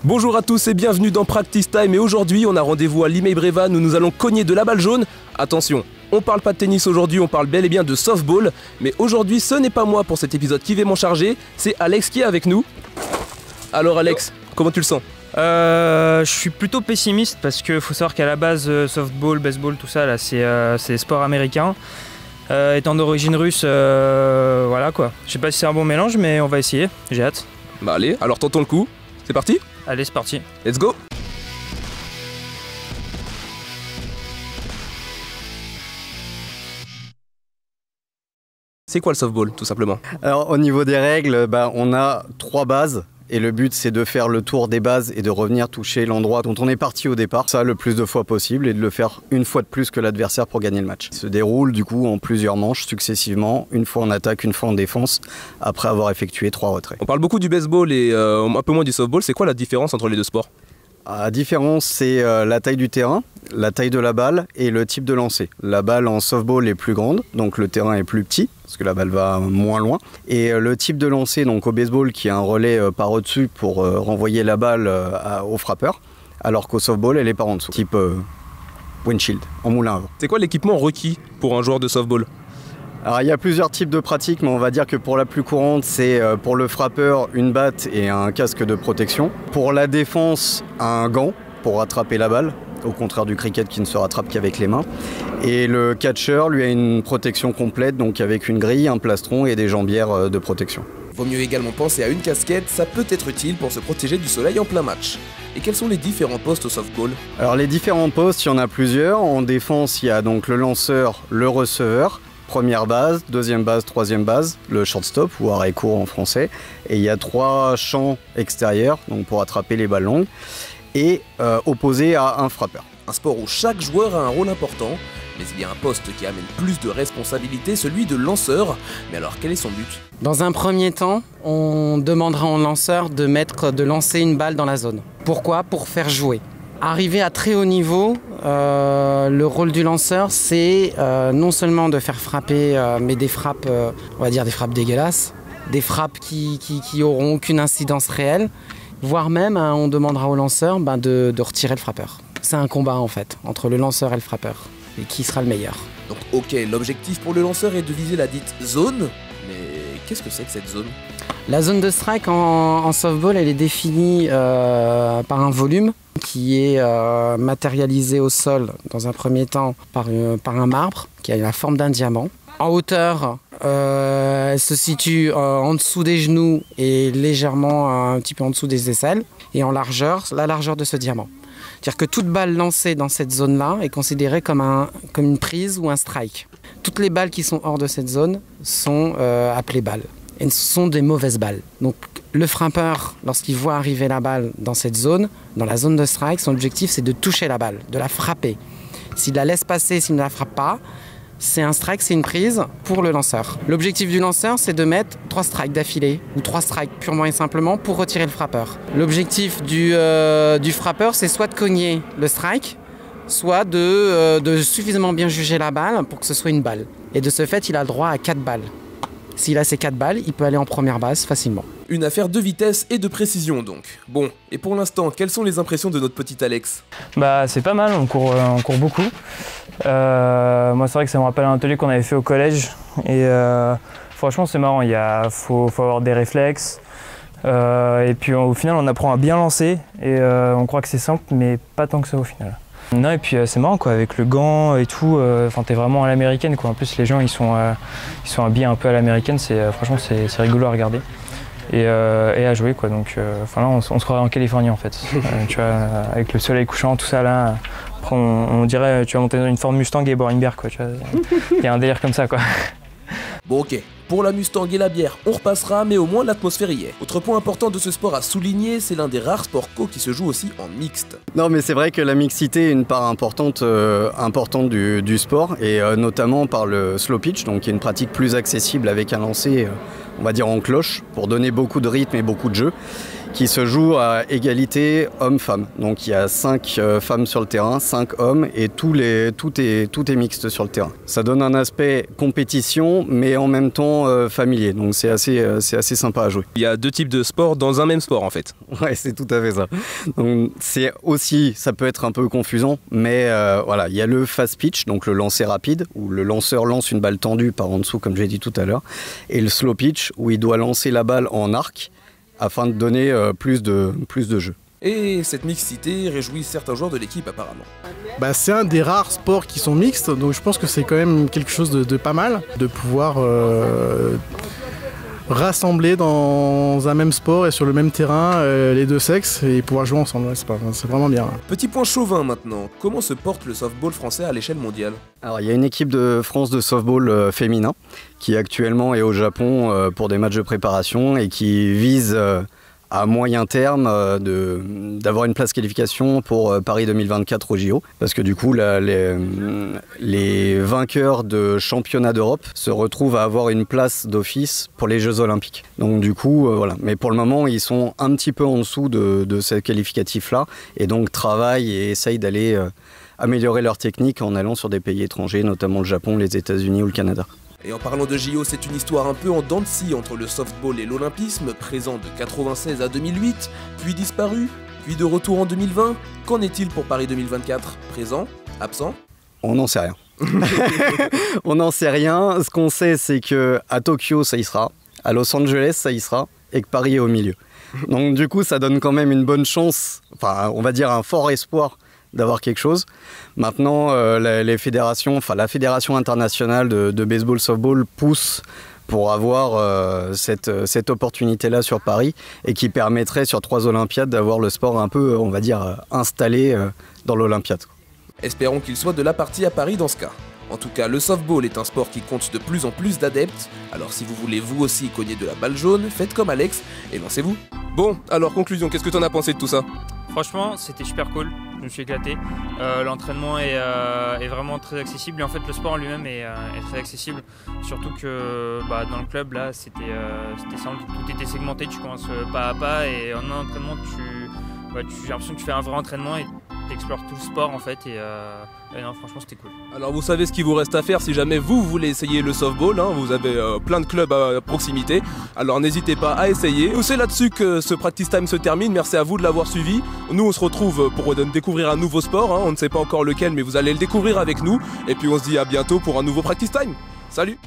Bonjour à tous et bienvenue dans Practice Time et aujourd'hui on a rendez-vous à Limeil-Brévannes où nous allons cogner de la balle jaune. Attention, on parle pas de tennis aujourd'hui, on parle bel et bien de softball. Mais aujourd'hui ce n'est pas moi pour cet épisode qui va m'en charger, c'est Alex qui est avec nous. Alors Alex, comment tu le sens ? Je suis plutôt pessimiste parce qu'il faut savoir qu'à la base softball, baseball, tout ça là c'est des sports américains. Étant d'origine russe, voilà quoi. Je sais pas si c'est un bon mélange mais on va essayer, j'ai hâte. Bah allez, alors tentons le coup, c'est parti ? Allez, c'est parti. Let's go! C'est quoi le softball, tout simplement? Alors au niveau des règles, on a 3 bases. Et le but, c'est de faire le tour des bases et de revenir toucher l'endroit dont on est parti au départ. Ça, le plus de fois possible et de le faire une fois de plus que l'adversaire pour gagner le match. Il se déroule du coup en plusieurs manches successivement, une fois en attaque, une fois en défense, après avoir effectué 3 retraits. On parle beaucoup du baseball et un peu moins du softball. C'est quoi la différence entre les deux sports? La différence, c'est la taille du terrain, la taille de la balle et le type de lancer. La balle en softball est plus grande, donc le terrain est plus petit, parce que la balle va moins loin. Et le type de lancer, donc au baseball, qui a un relais par au-dessus pour renvoyer la balle au frappeur, alors qu'au softball, elle est par en dessous, type windshield, en moulin à vent. C'est quoi l'équipement requis pour un joueur de softball? Alors il y a plusieurs types de pratiques, mais on va dire que pour la plus courante, c'est pour le frappeur une batte et un casque de protection. Pour la défense, un gant pour rattraper la balle, au contraire du cricket qui ne se rattrape qu'avec les mains. Et le catcher, lui, a une protection complète, donc avec une grille, un plastron et des jambières de protection. Vaut mieux également penser à une casquette, ça peut être utile pour se protéger du soleil en plein match. Et quels sont les différents postes au softball? Alors les différents postes, il y en a plusieurs. En défense, il y a donc le lanceur, le receveur. Première base, deuxième base, troisième base, le shortstop ou arrêt court en français. Et il y a 3 champs extérieurs donc pour attraper les balles longues et opposés à un frappeur. Un sport où chaque joueur a un rôle important, mais il y a un poste qui amène plus de responsabilité, celui de lanceur. Mais alors quel est son but? Dans un premier temps, on demandera au lanceur de lancer une balle dans la zone. Pourquoi? Pour faire jouer. Arriver à très haut niveau, le rôle du lanceur, c'est non seulement de faire frapper, mais des frappes, on va dire des frappes dégueulasses, des frappes qui auront aucune incidence réelle, voire même on demandera au lanceur de retirer le frappeur. C'est un combat en fait, entre le lanceur et le frappeur, et qui sera le meilleur. Donc ok, l'objectif pour le lanceur est de viser la dite zone, mais qu'est-ce que c'est que cette zone? La zone de strike en softball, elle est définie par un volume qui est matérialisé au sol dans un premier temps par un marbre qui a la forme d'un diamant. En hauteur, elle se situe en dessous des genoux et légèrement un petit peu en dessous des aisselles. Et en largeur, la largeur de ce diamant. C'est-à-dire que toute balle lancée dans cette zone-là est considérée comme une prise ou un strike. Toutes les balles qui sont hors de cette zone sont appelées balles. Et ce sont des mauvaises balles. Donc le frappeur, lorsqu'il voit arriver la balle dans cette zone, dans la zone de strike, son objectif c'est de toucher la balle, de la frapper. S'il la laisse passer, s'il ne la frappe pas, c'est un strike, c'est une prise pour le lanceur. L'objectif du lanceur c'est de mettre 3 strikes d'affilée, ou 3 strikes purement et simplement pour retirer le frappeur. L'objectif du frappeur c'est soit de cogner le strike, soit de suffisamment bien juger la balle pour que ce soit une balle. Et de ce fait, il a le droit à 4 balles. S'il a ces 4 balles, il peut aller en première base facilement. Une affaire de vitesse et de précision donc. Bon, et pour l'instant, quelles sont les impressions de notre petit Alex? C'est pas mal, on court beaucoup. Moi c'est vrai que ça me rappelle un atelier qu'on avait fait au collège. Et franchement c'est marrant, faut avoir des réflexes. Et puis au final on apprend à bien lancer. Et on croit que c'est simple, mais pas tant que ça au final. Non, et puis c'est marrant quoi, avec le gant et tout, t'es vraiment à l'américaine quoi. En plus les gens ils sont habillés un peu à l'américaine, franchement c'est rigolo à regarder et à jouer quoi. Donc là on se croirait en Californie en fait. Tu vois, avec le soleil couchant, tout ça là, après, on dirait tu vas monter dans une Ford Mustang et boire une bière quoi. Il y a un délire comme ça quoi. Bon ok, pour la Mustang et la bière, on repassera, mais au moins l'atmosphère y est. Autre point important de ce sport à souligner, c'est l'un des rares sports co qui se joue aussi en mixte. Non mais c'est vrai que la mixité est une part importante du sport, et notamment par le slow pitch, donc qui est une pratique plus accessible avec un lancer, on va dire en cloche, pour donner beaucoup de rythme et beaucoup de jeu, qui se joue à égalité homme-femme. Donc il y a 5 femmes sur le terrain, 5 hommes et tout est mixte sur le terrain. Ça donne un aspect compétition mais en même temps familier, donc c'est assez sympa à jouer. Il y a 2 types de sports dans un même sport en fait. Ouais, c'est tout à fait ça. Donc c'est aussi, ça peut être un peu confusant, mais voilà, il y a le fast pitch, donc le lancer rapide, où le lanceur lance une balle tendue par en dessous comme j'ai dit tout à l'heure, et le slow pitch où il doit lancer la balle en arc afin de donner plus de jeu. Et cette mixité réjouit certains joueurs de l'équipe apparemment. C'est un des rares sports qui sont mixtes, donc je pense que c'est quand même quelque chose de pas mal de pouvoir rassembler dans un même sport et sur le même terrain les deux sexes et pouvoir jouer ensemble. C'est vraiment bien. Petit point chauvin maintenant, comment se porte le softball français à l'échelle mondiale? Alors il y a une équipe de France de softball féminin qui actuellement est au Japon pour des matchs de préparation et qui vise à moyen terme d'avoir une place qualification pour Paris 2024 au JO. Parce que du coup, les vainqueurs de championnat d'Europe se retrouvent à avoir une place d'office pour les Jeux Olympiques. Donc du coup, voilà. Mais pour le moment, ils sont un petit peu en dessous de ces qualificatifs-là et donc travaillent et essayent d'aller améliorer leur technique en allant sur des pays étrangers, notamment le Japon, les États-Unis ou le Canada. Et en parlant de JO, c'est une histoire un peu en dents de scie entre le softball et l'olympisme, présent de 96 à 2008, puis disparu, puis de retour en 2020. Qu'en est-il pour Paris 2024? Présent? Absent? On n'en sait rien. On n'en sait rien. Ce qu'on sait, c'est qu'à Tokyo, ça y sera, à Los Angeles, ça y sera, et que Paris est au milieu. Donc du coup, ça donne quand même une bonne chance, enfin on va dire un fort espoir d'avoir quelque chose. Maintenant, les fédérations, la Fédération internationale de baseball softball pousse pour avoir cette opportunité-là sur Paris et qui permettrait sur 3 Olympiades d'avoir le sport un peu, on va dire, installé dans l'Olympiade. Espérons qu'il soit de la partie à Paris dans ce cas. En tout cas, le softball est un sport qui compte de plus en plus d'adeptes, alors si vous voulez vous aussi cogner de la balle jaune, faites comme Alex et lancez-vous. Bon, alors conclusion, qu'est-ce que t'en as pensé de tout ça? Franchement, c'était super cool, je me suis éclaté. L'entraînement est vraiment très accessible et en fait le sport en lui-même est très accessible. Surtout que dans le club, là, c'était simple, tout était segmenté, tu commences pas à pas et en un entraînement, j'ai l'impression que tu fais un vrai entraînement et tu explores tout le sport en fait et non, franchement c'était cool. Alors vous savez ce qu'il vous reste à faire si jamais vous voulez essayer le softball, hein, vous avez plein de clubs à proximité, alors n'hésitez pas à essayer. C'est là-dessus que ce Practice Time se termine, merci à vous de l'avoir suivi. Nous on se retrouve pour découvrir un nouveau sport, hein. On ne sait pas encore lequel mais vous allez le découvrir avec nous et puis on se dit à bientôt pour un nouveau Practice Time. Salut!